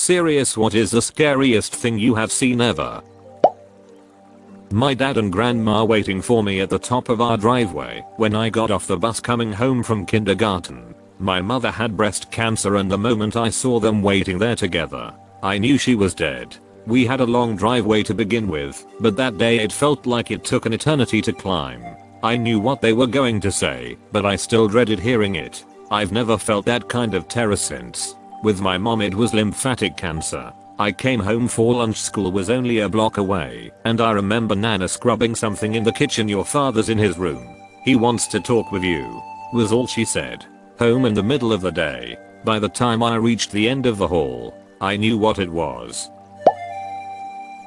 Serious, what is the scariest thing you have seen ever? My dad and grandma waiting for me at the top of our driveway when I got off the bus coming home from kindergarten. My mother had breast cancer, and the moment I saw them waiting there together, I knew she was dead. We had a long driveway to begin with, but that day it felt like it took an eternity to climb. I knew what they were going to say, but I still dreaded hearing it. I've never felt that kind of terror since. With my mom it was lymphatic cancer. I came home for lunch, school was only a block away, and I remember Nana scrubbing something in the kitchen. "Your father's in his room. He wants to talk with you," was all she said. Home in the middle of the day. By the time I reached the end of the hall, I knew what it was.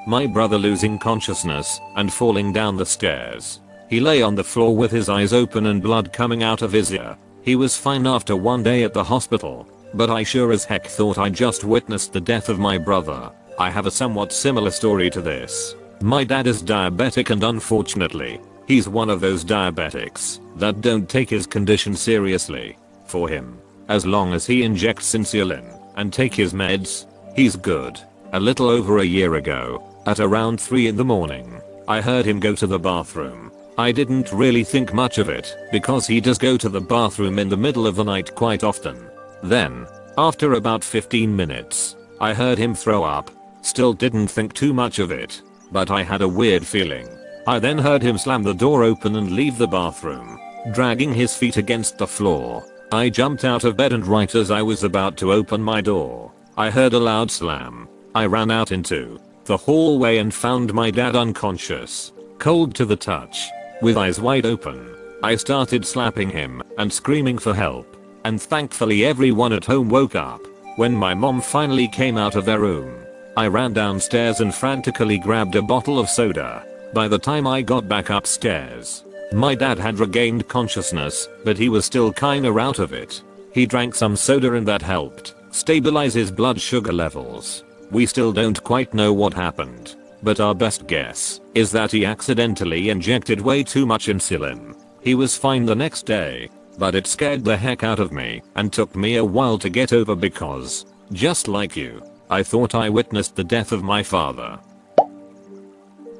My brother losing consciousness and falling down the stairs. He lay on the floor with his eyes open and blood coming out of his ear. He was fine after one day at the hospital, but I sure as heck thought I just witnessed the death of my brother. I have a somewhat similar story to this. My dad is diabetic, and unfortunately, he's one of those diabetics that don't take his condition seriously. For him, as long as he injects insulin and take his meds, he's good. A little over a year ago, at around 3 in the morning, I heard him go to the bathroom. I didn't really think much of it because he does go to the bathroom in the middle of the night quite often. Then, after about 15 minutes, I heard him throw up. Still didn't think too much of it, but I had a weird feeling. I then heard him slam the door open and leave the bathroom, dragging his feet against the floor. I jumped out of bed, and right as I was about to open my door, I heard a loud slam. I ran out into the hallway and found my dad unconscious, cold to the touch, with eyes wide open. I started slapping him and screaming for help, and thankfully everyone at home woke up. When my mom finally came out of their room, I ran downstairs and frantically grabbed a bottle of soda. By the time I got back upstairs, my dad had regained consciousness, but he was still kinda out of it. He drank some soda and that helped stabilize his blood sugar levels. We still don't quite know what happened, but our best guess is that he accidentally injected way too much insulin. He was fine the next day, but it scared the heck out of me and took me a while to get over because, just like you, I thought I witnessed the death of my father.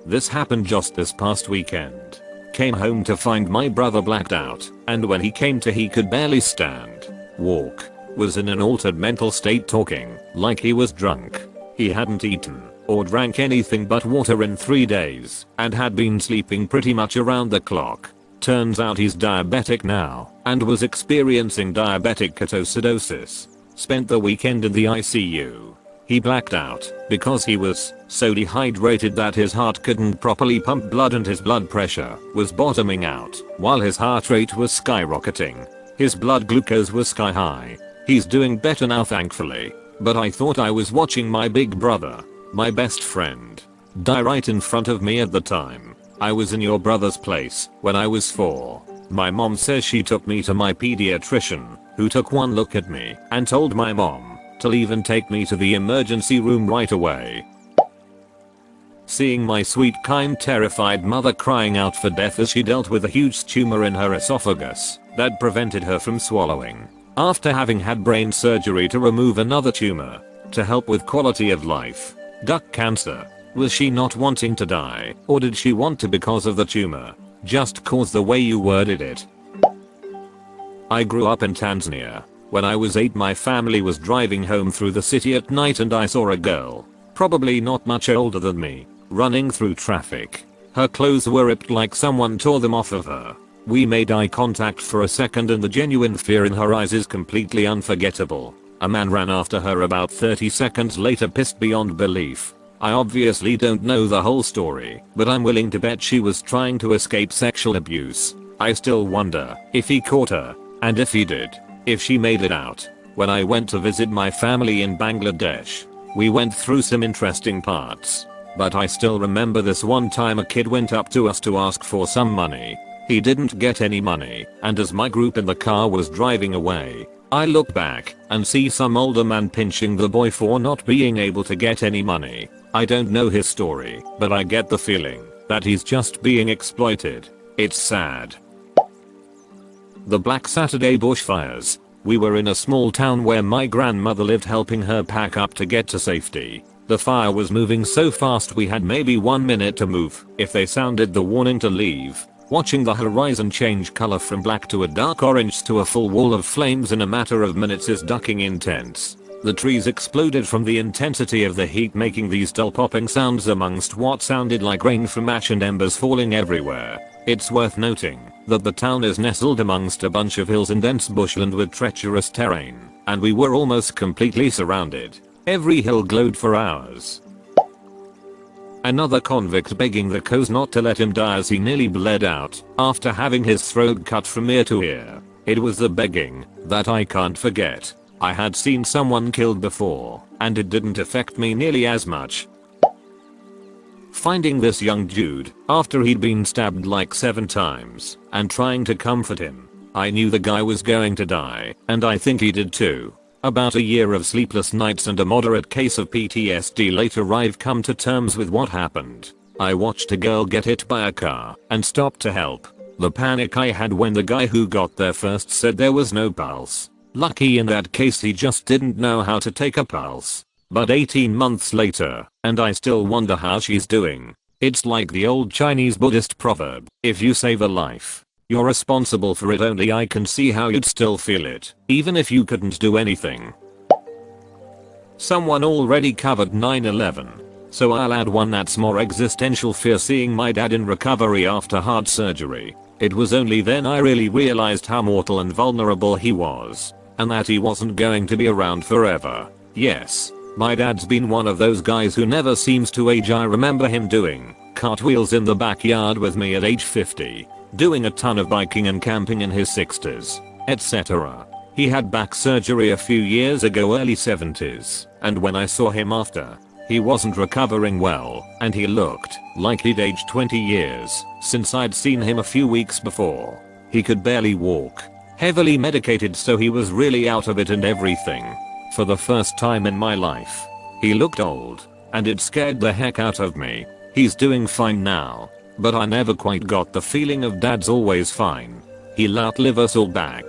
This happened just this past weekend. Came home to find my brother blacked out, and when he came to, he could barely stand, walk, was in an altered mental state, talking like he was drunk. He hadn't eaten or drank anything but water in 3 days and had been sleeping pretty much around the clock. Turns out he's diabetic now and was experiencing diabetic ketoacidosis. Spent the weekend in the ICU. He blacked out because he was so dehydrated that his heart couldn't properly pump blood and his blood pressure was bottoming out while his heart rate was skyrocketing. His blood glucose was sky high. He's doing better now, thankfully, but I thought I was watching my big brother, my best friend, die right in front of me at the time. I was in your brother's place when I was 4. My mom says she took me to my pediatrician, who took one look at me and told my mom to leave and take me to the emergency room right away. Seeing my sweet, kind, terrified mother crying out for death as she dealt with a huge tumor in her esophagus that prevented her from swallowing, after having had brain surgery to remove another tumor to help with quality of life. Duck cancer. Was she not wanting to die, or did she want to because of the tumor? Just cause the way you worded it. I grew up in Tanzania. When I was 8, my family was driving home through the city at night and I saw a girl, probably not much older than me, running through traffic. Her clothes were ripped like someone tore them off of her. We made eye contact for a second and the genuine fear in her eyes is completely unforgettable. A man ran after her about 30 seconds later, pissed beyond belief. I obviously don't know the whole story, but I'm willing to bet she was trying to escape sexual abuse. I still wonder if he caught her, and if he did, if she made it out. When I went to visit my family in Bangladesh, we went through some interesting parts, but I still remember this one time a kid went up to us to ask for some money. He didn't get any money, and as my group in the car was driving away, I look back and see some older man pinching the boy for not being able to get any money. I don't know his story, but I get the feeling that he's just being exploited. It's sad. The Black Saturday bushfires. We were in a small town where my grandmother lived, helping her pack up to get to safety. The fire was moving so fast we had maybe 1 minute to move if they sounded the warning to leave. Watching the horizon change color from black to a dark orange to a full wall of flames in a matter of minutes is ducking intense. The trees exploded from the intensity of the heat, making these dull popping sounds amongst what sounded like rain from ash and embers falling everywhere. It's worth noting that the town is nestled amongst a bunch of hills and dense bushland with treacherous terrain, and we were almost completely surrounded. Every hill glowed for hours. Another convict begging the coast not to let him die as he nearly bled out after having his throat cut from ear to ear. It was the begging that I can't forget. I had seen someone killed before, and it didn't affect me nearly as much. Finding this young dude after he'd been stabbed like 7 times and trying to comfort him. I knew the guy was going to die, and I think he did too. About a year of sleepless nights and a moderate case of PTSD later, I've come to terms with what happened. I watched a girl get hit by a car and stopped to help. The panic I had when the guy who got there first said there was no pulse. Lucky in that case he just didn't know how to take a pulse. But 18 months later, and I still wonder how she's doing. It's like the old Chinese Buddhist proverb, if you save a life, you're responsible for it. Only I can see how you'd still feel it, even if you couldn't do anything. Someone already covered 9/11. So I'll add one that's more existential: fear seeing my dad in recovery after heart surgery. It was only then I really realized how mortal and vulnerable he was, and that he wasn't going to be around forever. Yes, my dad's been one of those guys who never seems to age. I remember him doing cartwheels in the backyard with me at age 50, doing a ton of biking and camping in his 60s, etc. He had back surgery a few years ago, early 70s, and when I saw him after, he wasn't recovering well, and he looked like he'd aged 20 years since I'd seen him a few weeks before. He could barely walk, heavily medicated, so he was really out of it and everything. For the first time in my life, he looked old, and it scared the heck out of me. He's doing fine now, but I never quite got the feeling of dad's always fine. He'll outlive us all back.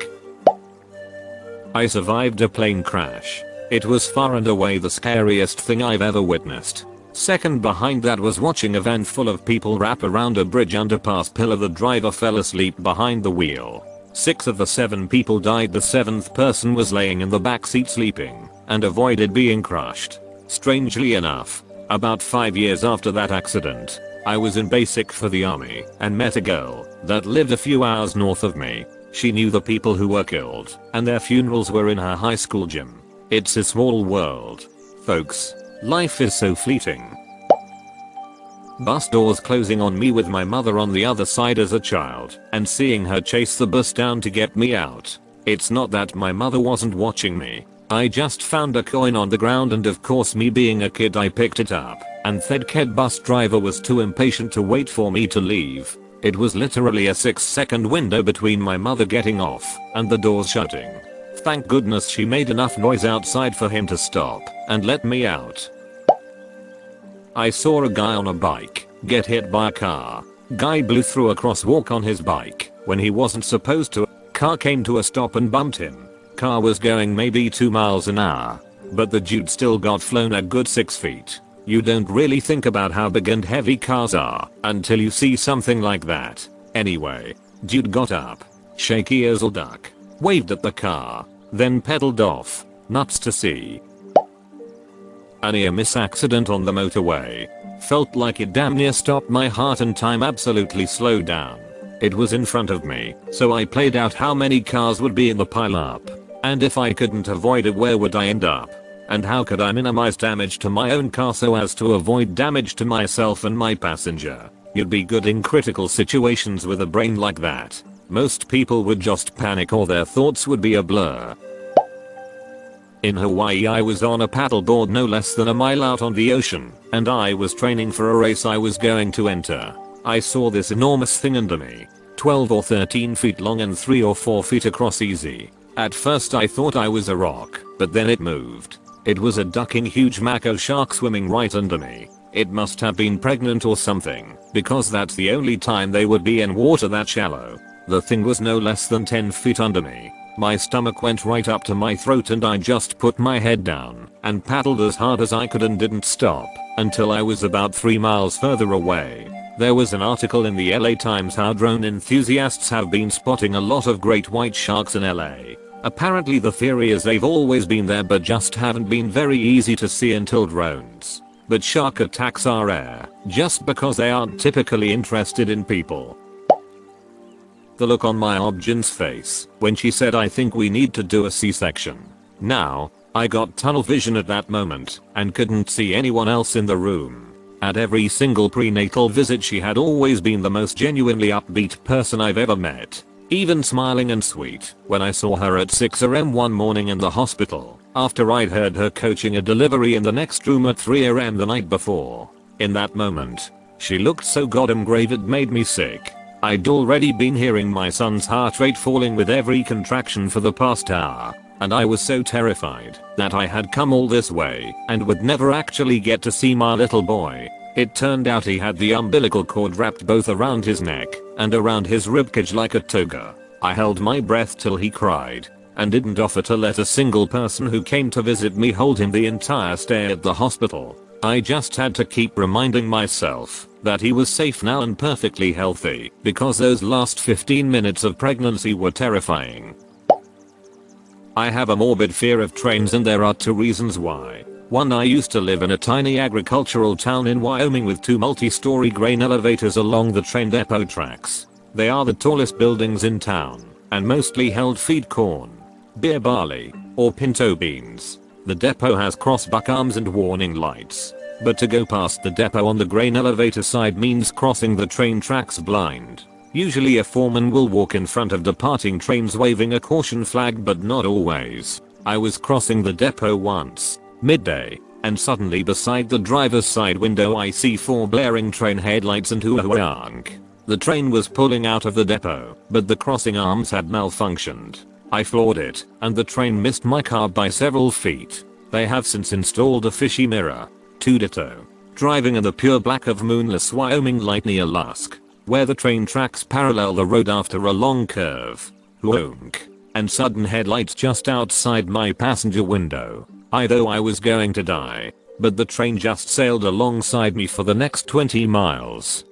I survived a plane crash. It was far and away the scariest thing I've ever witnessed. Second behind that was watching a van full of people wrap around a bridge underpass pillar. The driver fell asleep behind the wheel. 6 of the 7 people died. The 7th person was laying in the back seat sleeping and avoided being crushed. Strangely enough, about 5 years after that accident, I was in basic for the army and met a girl that lived a few hours north of me. She knew the people who were killed, and their funerals were in her high school gym. It's a small world, folks. Life is so fleeting. Bus doors closing on me with my mother on the other side as a child, and seeing her chase the bus down to get me out. It's not that my mother wasn't watching me. I just found a coin on the ground, and of course, me being a kid, I picked it up, and the kid bus driver was too impatient to wait for me to leave. It was literally a 6-second window between my mother getting off and the doors shutting. Thank goodness she made enough noise outside for him to stop and let me out. I saw a guy on a bike get hit by a car. Guy blew through a crosswalk on his bike when he wasn't supposed to. Car came to a stop and bumped him. Car was going maybe 2 miles an hour, but the dude still got flown a good 6 feet. You don't really think about how big and heavy cars are until you see something like that. Anyway, dude got up, shaky as a duck, waved at the car, then pedaled off. Nuts to see. A near miss accident on the motorway. Felt like it damn near stopped my heart and time absolutely slowed down. It was in front of me, so I played out how many cars would be in the pile-up. And if I couldn't avoid it, where would I end up? And how could I minimize damage to my own car so as to avoid damage to myself and my passenger? You'd be good in critical situations with a brain like that. Most people would just panic, or their thoughts would be a blur. In Hawaii, I was on a paddleboard no less than a mile out on the ocean, and I was training for a race I was going to enter. I saw this enormous thing under me, 12 or 13 feet long and 3 or 4 feet across easy. At first I thought I was a rock, but then it moved. It was a ducking huge mako shark swimming right under me. It must have been pregnant or something, because that's the only time they would be in water that shallow. The thing was no less than 10 feet under me. My stomach went right up to my throat and I just put my head down and paddled as hard as I could and didn't stop until I was about 3 miles further away. There was an article in the LA Times how drone enthusiasts have been spotting a lot of great white sharks in LA. Apparently the theory is they've always been there but just haven't been very easy to see until drones. But shark attacks are rare just because they aren't typically interested in people. The look on my obgyn's face when she said I think we need to do a C-section. Now, I got tunnel vision at that moment and couldn't see anyone else in the room. At every single prenatal visit she had always been the most genuinely upbeat person I've ever met. Even smiling and sweet when I saw her at 6 AM one morning in the hospital after I'd heard her coaching a delivery in the next room at 3 AM the night before. In that moment, she looked so goddamn grave it made me sick. I'd already been hearing my son's heart rate falling with every contraction for the past hour, and I was so terrified that I had come all this way and would never actually get to see my little boy. It turned out he had the umbilical cord wrapped both around his neck and around his ribcage like a toga. I held my breath till he cried and didn't offer to let a single person who came to visit me hold him the entire stay at the hospital. I just had to keep reminding myself that he was safe now and perfectly healthy because those last 15 minutes of pregnancy were terrifying. I have a morbid fear of trains and there are 2 reasons why. 1, I used to live in a tiny agricultural town in Wyoming with 2 multi-story grain elevators along the train depot tracks. They are the tallest buildings in town and mostly held feed corn, beer barley, or pinto beans. The depot has crossbuck arms and warning lights, but to go past the depot on the grain elevator side means crossing the train tracks blind. Usually a foreman will walk in front of departing trains waving a caution flag, but not always. I was crossing the depot once, midday, and suddenly beside the driver's side window I see 4 blaring train headlights and hoo-hoo-honk. The train was pulling out of the depot, but the crossing arms had malfunctioned. I floored it, and the train missed my car by several feet. They have since installed a fishy mirror. 2 ditto. Driving in the pure black of moonless Wyoming light near Lusk, where the train tracks parallel the road after a long curve. Honk. And sudden headlights just outside my passenger window. I thought I was going to die, but the train just sailed alongside me for the next 20 miles.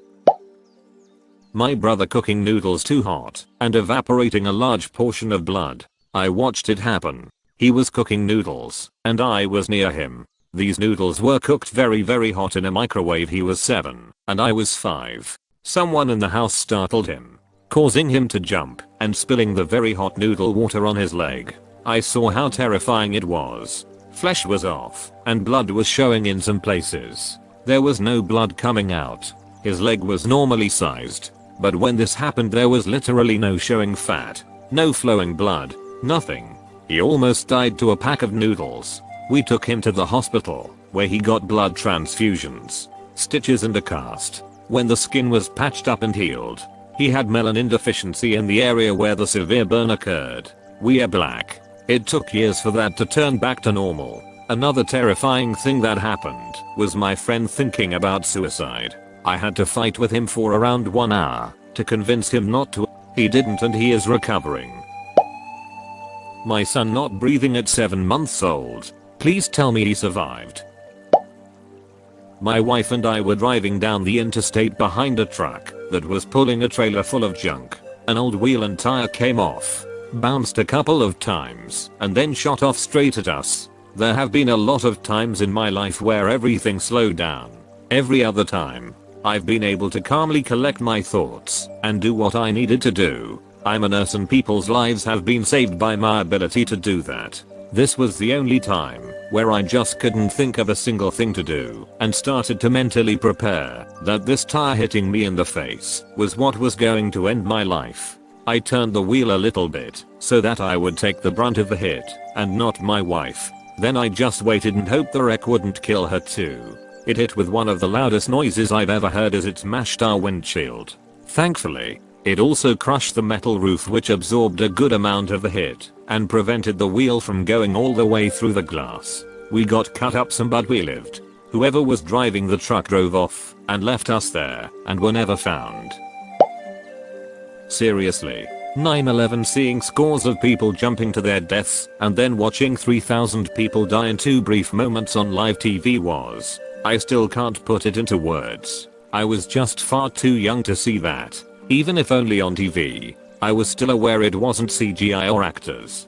My brother cooking noodles too hot and evaporating a large portion of blood. I watched it happen. He was cooking noodles and I was near him. These noodles were cooked very hot in a microwave. He was 7 and I was 5. Someone in the house startled him, causing him to jump and spilling the very hot noodle water on his leg. I saw how terrifying it was. Flesh was off and blood was showing in some places. There was no blood coming out. His leg was normally sized, but when this happened there was literally no showing fat, no flowing blood, nothing. He almost died to a pack of noodles. We took him to the hospital, where he got blood transfusions, stitches and a cast. When the skin was patched up and healed, he had melanin deficiency in the area where the severe burn occurred. We are black. It took years for that to turn back to normal. Another terrifying thing that happened was my friend thinking about suicide. I had to fight with him for around 1 hour to convince him not to. He didn't and he is recovering. My son not breathing at 7 months old. Please tell me he survived. My wife and I were driving down the interstate behind a truck that was pulling a trailer full of junk. An old wheel and tire came off, bounced a couple of times, and then shot off straight at us. There have been a lot of times in my life where everything slowed down. Every other time, I've been able to calmly collect my thoughts and do what I needed to do. I'm a nurse and people's lives have been saved by my ability to do that. This was the only time where I just couldn't think of a single thing to do and started to mentally prepare that this tire hitting me in the face was what was going to end my life. I turned the wheel a little bit so that I would take the brunt of the hit and not my wife. Then I just waited and hoped the wreck wouldn't kill her too. It hit with one of the loudest noises I've ever heard as it smashed our windshield. Thankfully, it also crushed the metal roof, which absorbed a good amount of the hit and prevented the wheel from going all the way through the glass. We got cut up some but we lived. Whoever was driving the truck drove off and left us there and were never found. Seriously, 9/11 seeing scores of people jumping to their deaths and then watching 3,000 people die in 2 brief moments on live TV was, I still can't put it into words. I was just far too young to see that. Even if only on TV, I was still aware it wasn't CGI or actors.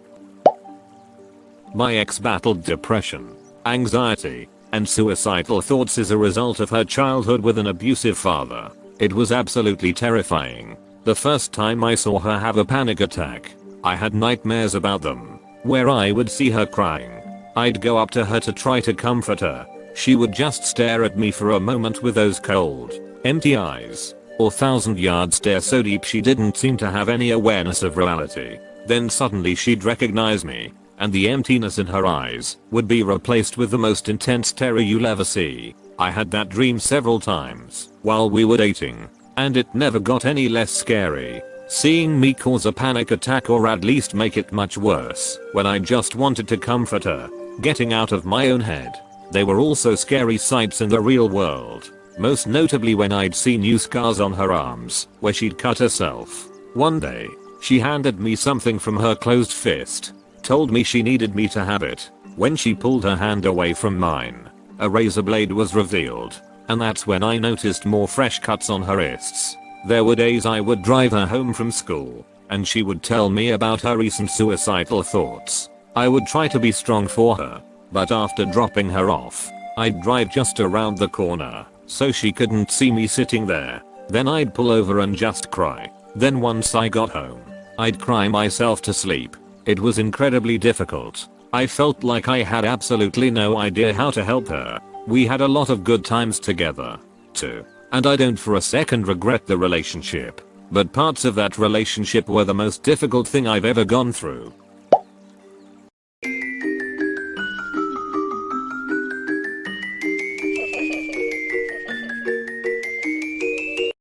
My ex battled depression, anxiety, and suicidal thoughts as a result of her childhood with an abusive father. It was absolutely terrifying. The first time I saw her have a panic attack, I had nightmares about them, where I would see her crying. I'd go up to her to try to comfort her. She would just stare at me for a moment with those cold, empty eyes, or 1,000-yard stare so deep she didn't seem to have any awareness of reality. Then suddenly she'd recognize me, and the emptiness in her eyes would be replaced with the most intense terror you'll ever see. I had that dream several times while we were dating, and it never got any less scary. Seeing me cause a panic attack or at least make it much worse when I just wanted to comfort her, getting out of my own head. They were also scary sights in the real world, most notably when I'd see new scars on her arms where she'd cut herself. One day, she handed me something from her closed fist, told me she needed me to have it. When she pulled her hand away from mine, a razor blade was revealed, and that's when I noticed more fresh cuts on her wrists. There were days I would drive her home from school, and she would tell me about her recent suicidal thoughts. I would try to be strong for her, but after dropping her off, I'd drive just around the corner, so she couldn't see me sitting there. Then I'd pull over and just cry. Then once I got home, I'd cry myself to sleep. It was incredibly difficult. I felt like I had absolutely no idea how to help her. We had a lot of good times together, too, and I don't for a second regret the relationship. But parts of that relationship were the most difficult thing I've ever gone through.